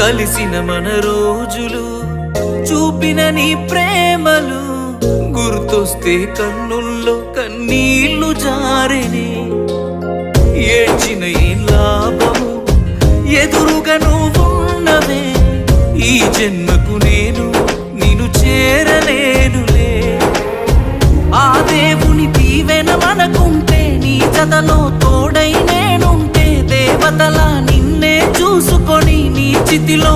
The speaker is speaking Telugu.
కలిసిన మన రోజులు చూపిన నీ ప్రేమలు గుర్తొస్తే కన్నుల్లో కన్నీళ్లు జారెనే ఏడ్చిన ఈ లాభము ఎదురుగా నువ్వున్నవే ఈ జన్మకు నేను నిన్ను చేరలేనులే ఆ దేవుని దీవెన మనకుంటే నీ జతలో తోడై నేనుంటే దేవతలా నిన్నే చూసుకొని నీ చితిలో